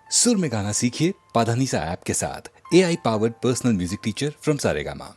सुर में गाना सीखिए पाधानीसा ऐप के साथ। AI powered personal music teacher from Saregama.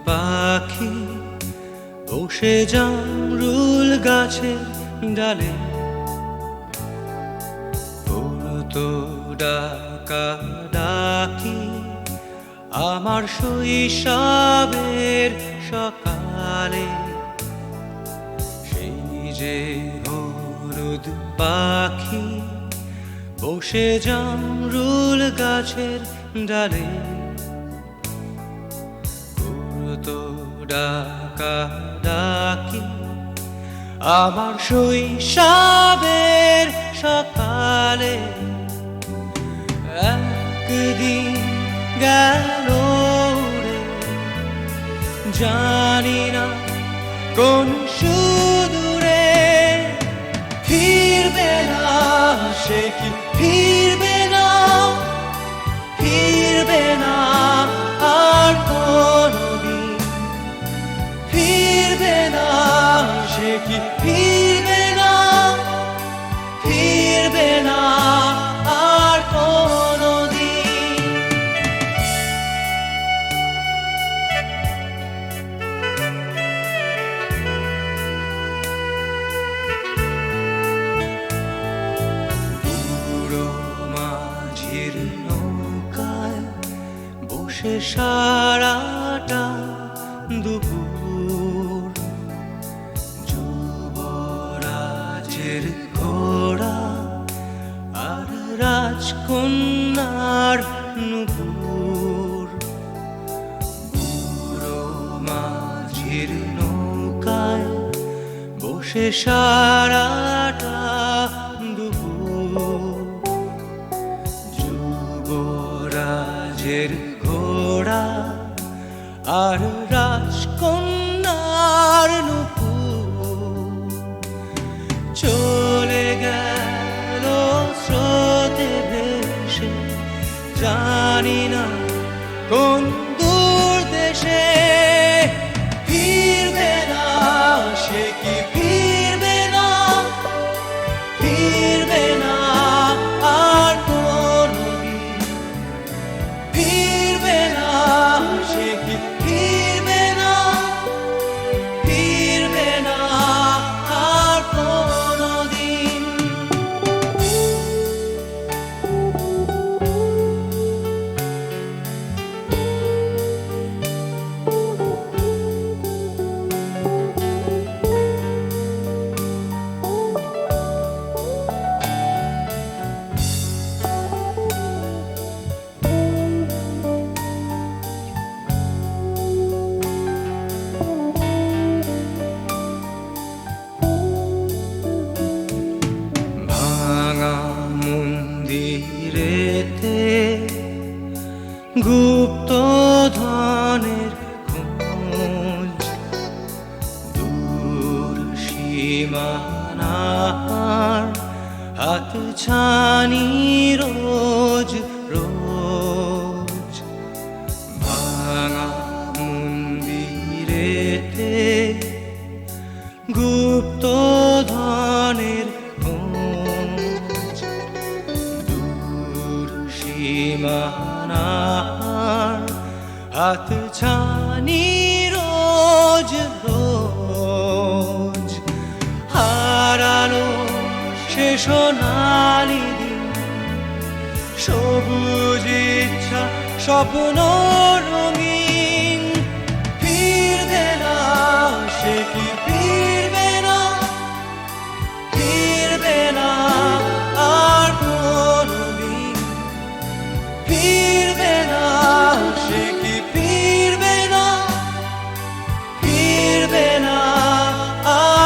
পাখি বসে জামরুল গাছের ডালে পড়তো ডাকা ডাকি আমার শৈশবের সকালে। সেই যে হলুদ পাখি বসে জামরুল গাছের ডালে তো ডাকা ডাকি আমার শৈশবের সকালে। একদিন গেল রে জানি না কোন সুদূরে, ফিরবে না সে কি ফিরবে না, ফিরবে না আর কোনদিন, ফিরবে না সে কি ফিরবে না, ফিরবে না আর কোনদিন। বুড়ো মাঝির নৌকায় বসে সারাটা দুপুর, যুবরাজের ঘোড়া আর রাজকন্যার নুপুর। বুড়ো মাঝির নৌকায় বসে সারাটা দুপুর, যুবরাজের ঘোড়া আর রাজকন্যার নুপুর। চলে গেল স্রোতে ভেসে জানি না কোন দূর দেশে, ফিরবে না সে কি ফিরবে না, ফিরবে না আর কোনদিন, ফিরবে না সে কি ফিরবে না, ফিরবে না আর কোনদিন। ভাঙা মন্দিরেতে গুপ্ত ধনের খোঁজ, দূর সীমানার হাত ছানি রোজ রোজ। ভাঙা মন্দিরেতে গুপ্ত ধনের খোঁজ, দূর সীমানার হাত ছানি রোজ রোজ। হারানো সে সোনালি দিন, সবুজ ইচ্ছা স্বপ্ন রঙিন, ফিরবে না সে কি ফিরবে না, ফিরবে না আর কোনদিন, ফিরবে না সে কি ফিরবে না, ফিরবে না আর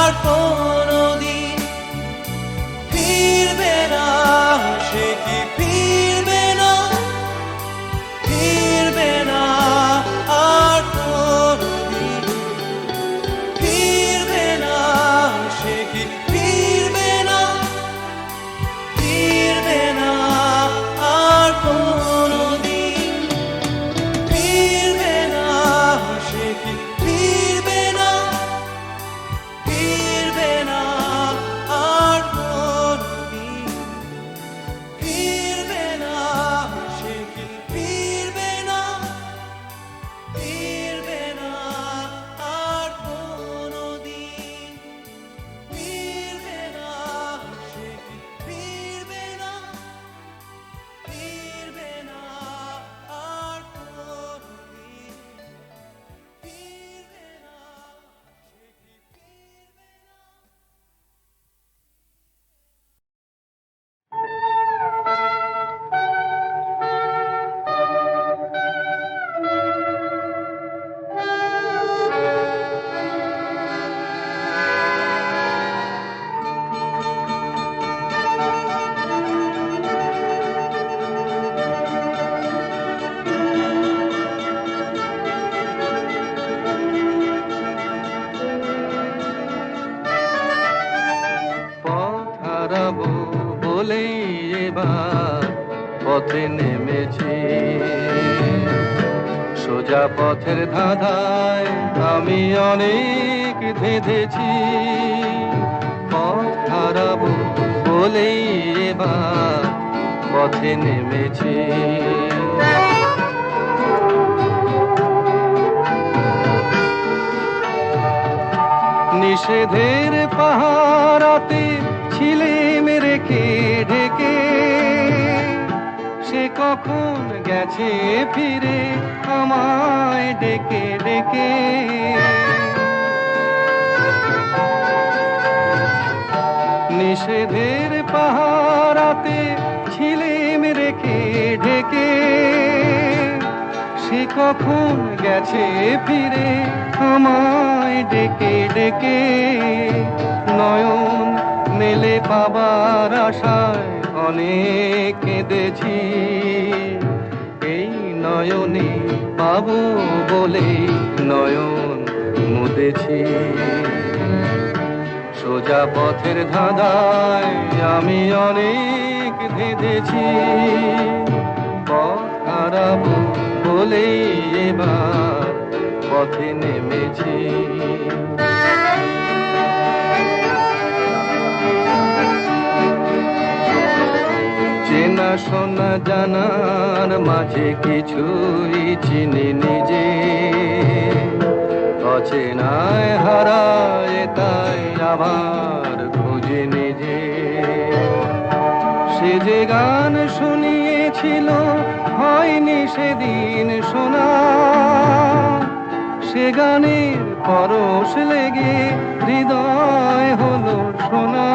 বলেই এবার পথে নেমেছি। সোজা পথের ধাঁধায় আমি অনেক ধেঁধেছি, পথ হারাবো বলেই এবার পথে নেমেছি। নিষেধের পাহারাতে ছিলে রেখে ঢেকে, সে কখন গেছে ফিরে আমায় ডেকে ডেকে। নিষেধের পাহারাতে ছিলে রেখে ঢেকে, সে কখন গেছে ফিরে আমায় ডেকে ডেকে। নয়ন মেলে পাবার আশায় অনেক কেঁদেছি, এই নয়নে পাবো বলে নয়ন মুদেছি। সোজা পথের ধাঁধায় আমি অনেক ধেঁধেছি, পথ হারাবো বলেই এবার পথে নেমেছি। চেনা শোনা জানার মাঝে কিছুই চিনি নিজে, অচেনায় হারায় তাই আবার খুঁজে নিজে। সে যে গান শুনিয়েছিল হয়নি সেদিন শোনা, সে গানের পরশ লেগে হৃদয় হলো সোনা।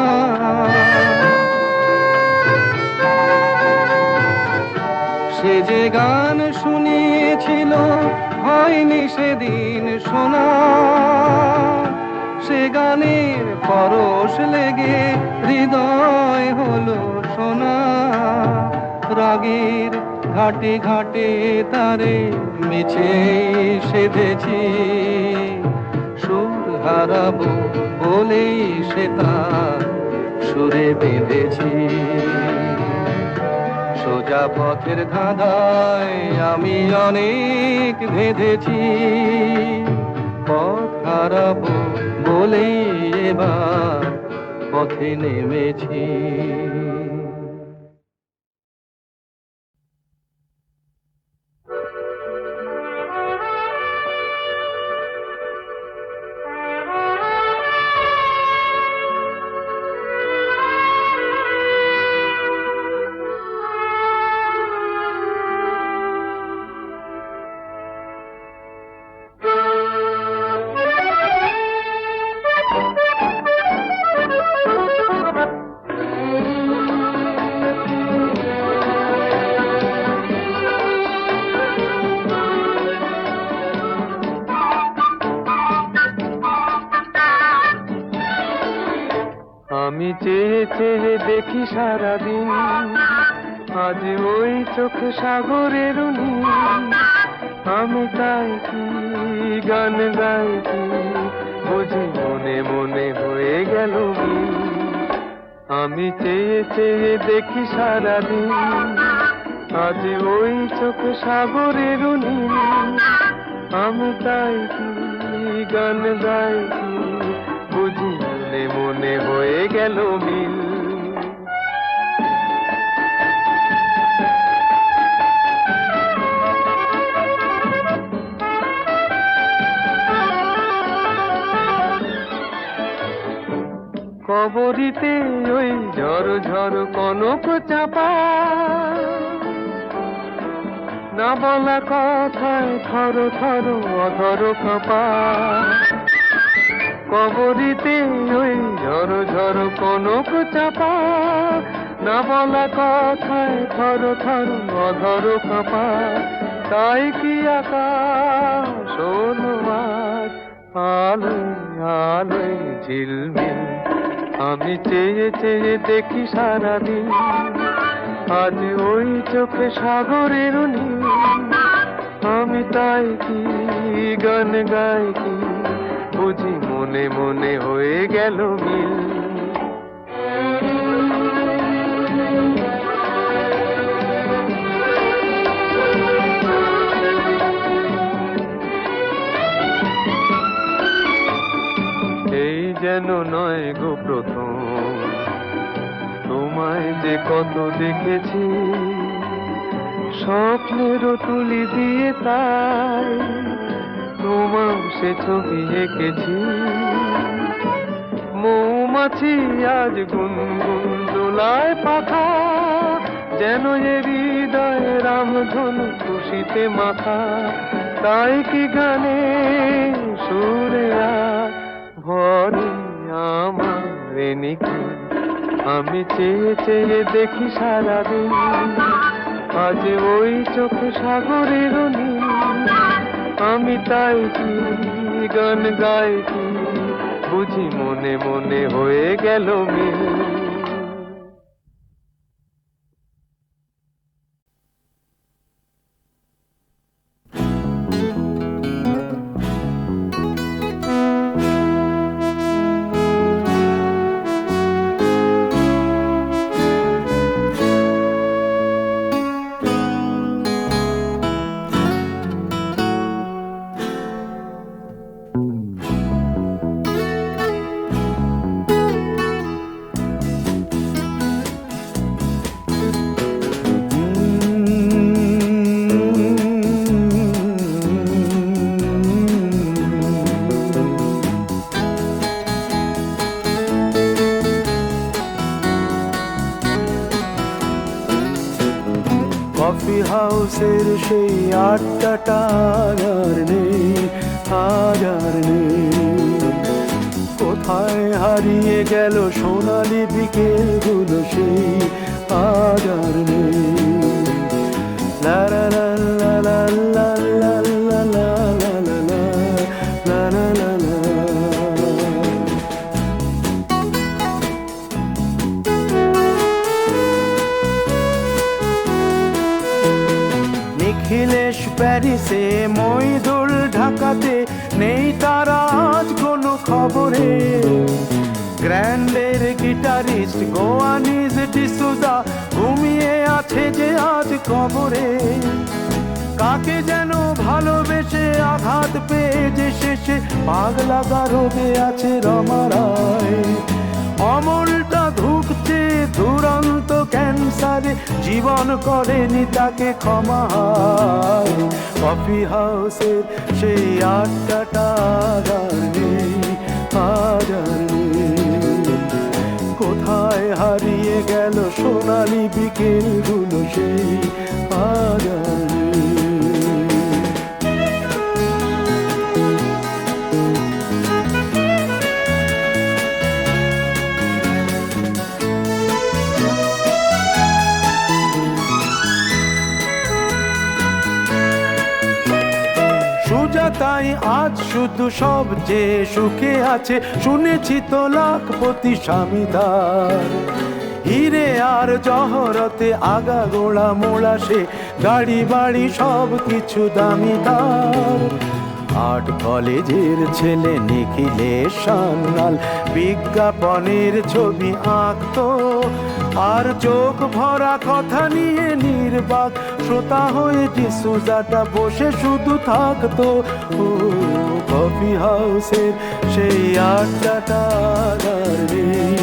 সে যে গান শুনিয়েছিল হয়নি সেদিন শোনা, সে গানের পরশ লেগে হৃদয় হলো সোনা। রাগের ঘাটে ঘাটে তারে মিছে সেধেছি, সুর হারাবো বলেই সে তার সুরে বেঁধেছি। সোজা পথের ধাঁধায় আমি অনেক ধেঁধেছি, পথ হারাবো বলেই এবার পথে নেমেছি। আমি চেয়ে চেয়ে দেখি সারাদিন, আজ ওই চোখ সাগরের নীল। আমি তাই কি গান গাই কি বুঝি মনে মনে হয়ে গেল মিল। আমি চেয়ে চেয়ে দেখি সারাদিন, আজ ওই চোখ সাগরের নীল। আমি তাই কি গান গাই কি বুঝি মনে মনে হয়ে গেল মিল। কবরিতে ওই ঝড় ঝড় কনক চাপা, না বলা কথায় থর থর অধর কাঁপা। কবরিতে ওই ঝড় ঝড় কনক চাপা, না বলা কথায় থর থর অধর কাঁপা। তাই কি আকাশ হলো আজ আলোয় আলোয় ঝিলমিল। আমি চেয়ে চেয়ে দেখি সারাদিন, আজ ওই চোখে সাগরের নীল। আমি তাই কি গান গাই কি বুঝি মনে মনে হয়ে গেল মিল। যেন নয় গো প্রথম, তোমায় যে কত দেখেছি স্বপ্নেরও তুলি দিয়ে, তাই তোমার সে ছবি এঁকেছি। মৌমাছি আজ গুনগুন দোলায় পাখা, যেন এ হৃদয় রামধনু খুশিতে মাথা। তাই কি গানে সুরে ভরে আমার নিকি, আমি চেয়ে চেয়ে দেখি সারাদিন, আজ ওই চোখে সাগরের নীল। আমি তাই কি গান গাই কি, বুঝি মনে মনে হয়ে গেল মিল। কফি হাউসের সেই আড্ডাটা আর নেই, আজ আর নেই। কোথায় হারিয়ে গেল সোনালি বিকেলগুলো সেই, আজ আর নেই। লা লা লা লা লা লা লা লা লা লা লা লা লা লা। নিখিলেশ প্যারিসে, মইদুল ঢাকাতে, নেই তারা আজ কোনো খবরে। গ্র্যান্ডের গিটারিস্ট গোয়ানিজ ডিসুজা ঘুমিয়ে আছে যে আজ কবরে। কাকে যেন ভালোবেসে আঘাত পেয়ে যে শেষে পাগলা গারদে আছে রমা রায়। অমলটা ধুকছে দুরন্ত ক্যান্সারে, জীবন করেনি তাকে ক্ষমা। কফি হাউসের সেই আড্ডাটা আর নেই, আজ আর নেই। কোথায় হারিয়ে গেল সোনালি বিকেলগুলো সেই, আজ আর নেই। তাই আজ শুধু সব যে সুখে আছে, শুনেছি তো লাখপতি স্বামীদার। হিরে আর জহরতে আগা গোড়া মোড়া সে, গাড়ি বাড়ি সব কিছু দামি তার। আর্ট কলেজের ছেলে নিখিলেশ সান্যাল বিজ্ঞাপনের ছবি আঁকতো, আর চোখ ভরা কথা নিয়ে নির্বাক শ্রোতা হয়ে ডিসুজাটা বসে শুধু থাকতো। ও কফি হাউসের সেই আড্ডাটা আর নেই,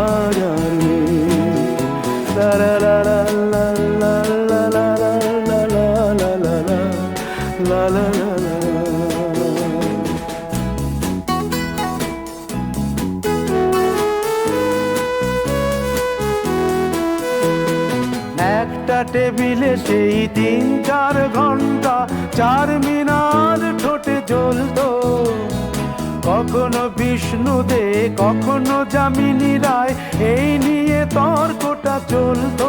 আর নেই। লা লা লা লা লা লা লা লা লা লা লা লা লা লা লা। একটা টেবিলে সেই 3-4 ঘন্টা চারমিনার ঠোঁটে জ্বলতো। কখনো বিষ্ণু দে, কখনো যামিনী রায়, এই নিয়ে তর্কটা চলতো।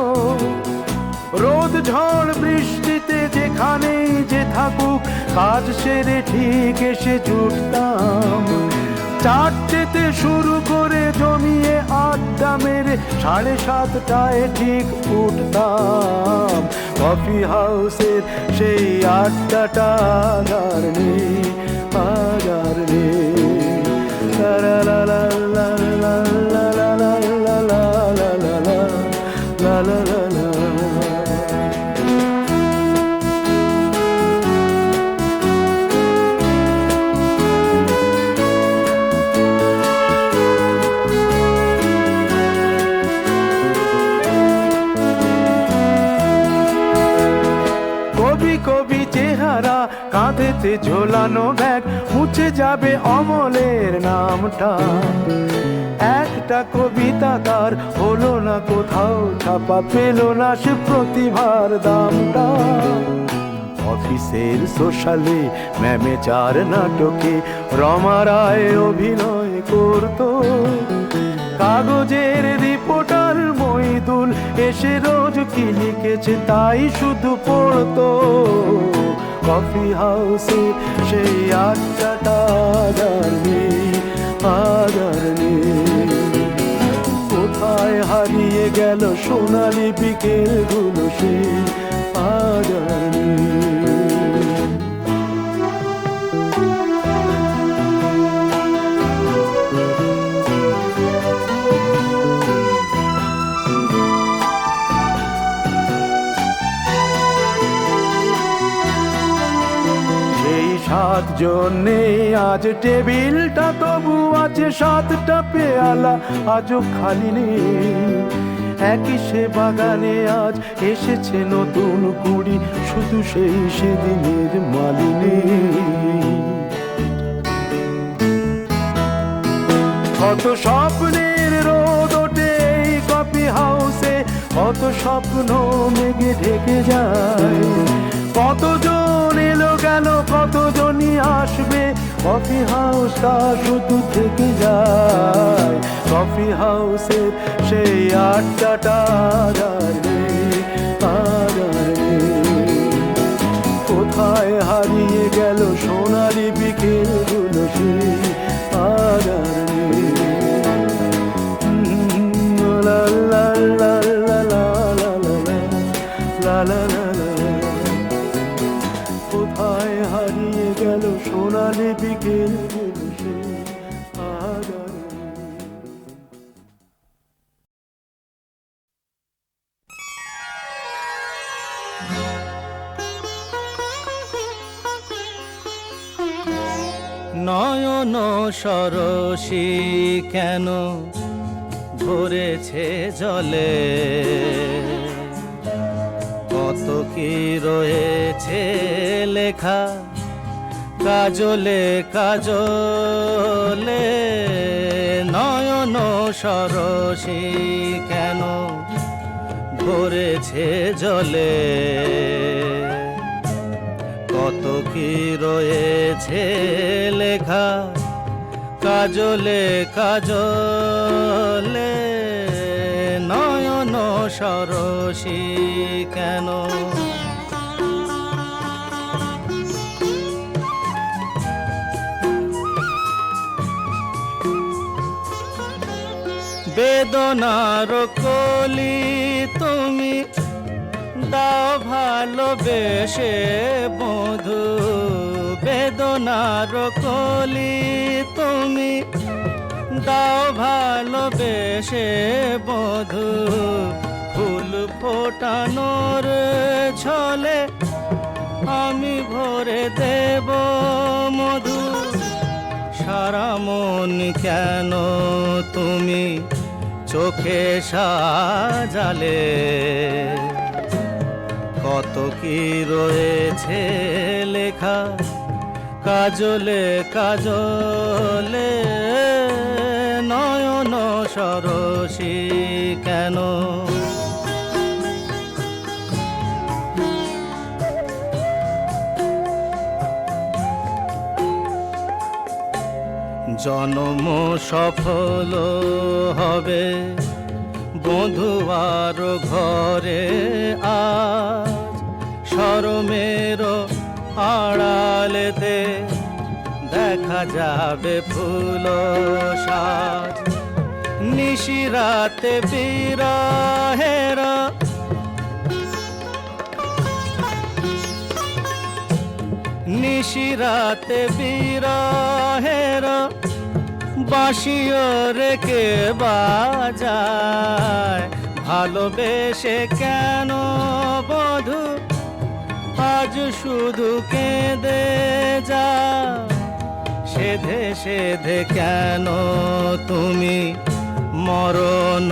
রোদ ঝড় বৃষ্টিতে যেখানেই যে থাকুক, কাজ সেরে ঠিক এসে জুটতাম। 4টেতে শুরু করে জমিয়ে আড্ডা মেরে 7:30টায় ঠিক উঠতাম। কফি হাউসের সেই আড্ডাটা আর নেই, আজ আর নেই। লা লা লা লা লা লা লা লা লা লা লা লা লা লা। হাতেতে ঝোলানো ব্যাগ মুছে যাবে অমলের নামটা। একটা কবিতা তার হলো না কোথাও ছাপা, পেল না সে প্রতিভার দামটা। অফিসের সোশ্যালে ম্যামে চার নাটকে রমা রায় অভিনয় করতো। কাগজের রিপোর্টার মইদুল এসে রোজ কি লিখেছে তাই শুধু পড়তো। কফি হাউসে সেই আড্ডাটা আগার নেই। কোথায় হারিয়ে গেল সোনালি বিকেলগুলো সেই আগার নেই। সাতজন নেই আজ টেবিলটা, তবু আছে সাতটা পেয়ালা আজও খালি নেই। একই সে বাগানে আজ এসেছে নতুন কুড়ি, শুধু সেই সেদিনের মালিনী। কত স্বপ্নের রোদ ওঠে এই কফি হাউসে, কত স্বপ্ন মেঘে ঢেকে যায়। কতজন এলো গেল, কতজনই আসবে, কফি হাউসটা শুধু থেকে যায়। কফি হাউসের সেই আড্ডাটা কোথায় হারিয়ে গেল সোনালি বিকেলগুলো সেই আগার লা লা লা লা লা লা লা লা। কোথায় হারিয়ে গেল সোনালি বিকেলগুলো সেই আগার। নয়ন সরসী কেন ভরেছে জলে, কত কি রয়েছে লেখা কাজলে কাজলে। নয়ন সরসী কেন ভরেছে জলে, কত কি রয়েছে লেখা কাজলে কাজলে। নয়ন সরসী কেন। বেদনার কলি তুমি দাও ভালোবেসে বধু, বেদনার কলি তুমি দাও ভালোবেসে বধু। ফুল ফোটানোর ছলে আমি ভরে দেব মধু। সারা মন কেন তুমি চোখে সাজালে, কত কি রয়েছে লেখা কাজলে কাজলে। নয়ন সরসী কেন। জনম সফল হবে বধুয়ার ঘরে আজ, শরমের আড়ালেতে দেখা যাবে ফুল সাজ। নিশিরাতে বিরহের নিশিরাতে বিরহের বাঁশিও রেখে বাজায়। ভালোবেসে কেন বধু আজ শুধু কেঁদে যা, সেধে সেধে কেন তুমি মরণ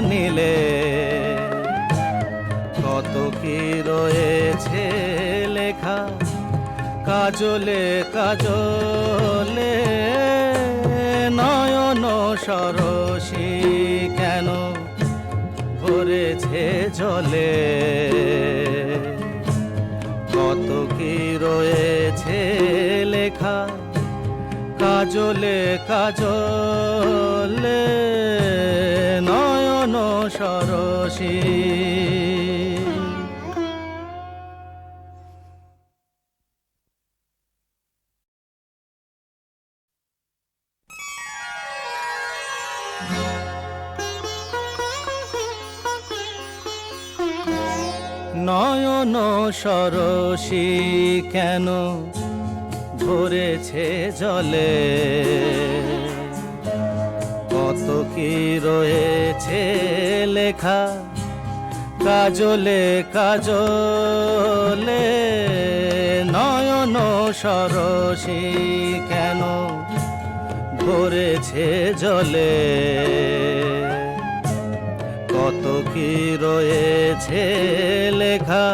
নিলে। কত কি রয়েছে লেখা কাজলে কাজলে নয়ন সরসী কেন ভরেছে জলে, কত কি রয়েছে লেখা কাজলে কাজলে নয়ন সরসী। নয়ন সরসী কেন ভরেছে জলে, কত কি রয়েছে লেখা কাজলে কাজলে নয়ন সরসী কেন ভরেছে জলে, কত কি রয়েছে লেখা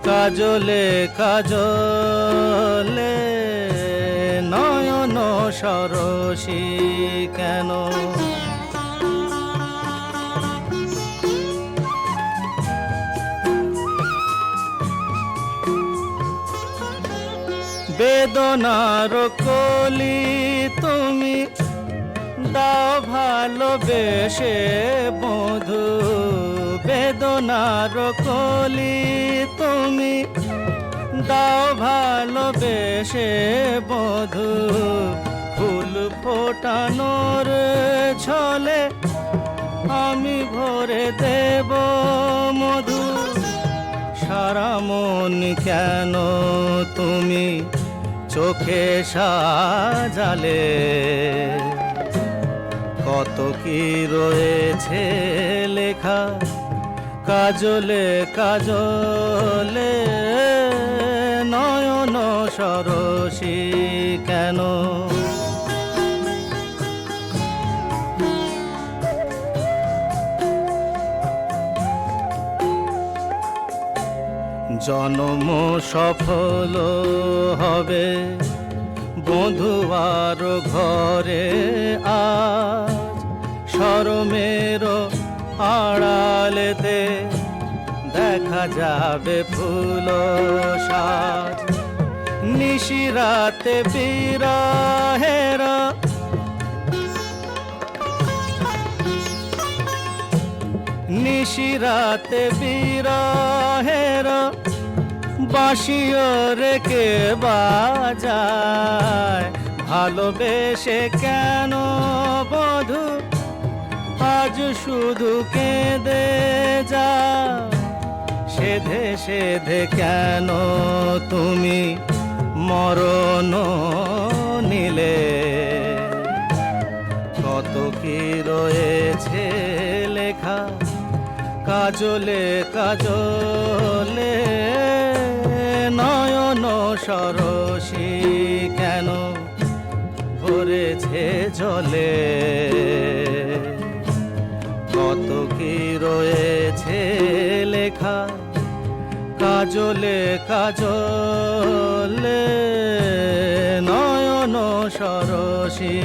কাজলে কাজলে নয়ন সরসী কেন। বেদনার কলি তুমি দাও ভালোবেসে বধু, বেদনার কলি তুমি দাও ভালোবেসে বধু, ফুল ফোটানোর ছলে আমি ভরে দেব মধু, সারা মন কেন তুমি চোখে সাজালে, কত কি রয়েছে লেখা কাজলে কাজলে নয়ন সরসী কেন। জন্ম সফল হবে বধুয়ার ঘরে আজ, শরমের আড়ালেতে দেখা যাবে ফুল সাজ, নিশিরাতে বিরহের নিশিরাতে বিরহের বাঁশিও রেখে বাজায়, ভালোবেসে কেন বধু আজ শুধু কেঁদে যা, সেধে সেধে কেন তুমি মরণ নিলে, কত কি রয়েছে লেখা কাজলে কাজলে নয়ন সরসী কেন ভরেছে জলে, কত কি রয়েছে লেখা কাজলে কাজলে নয়ন সরসী।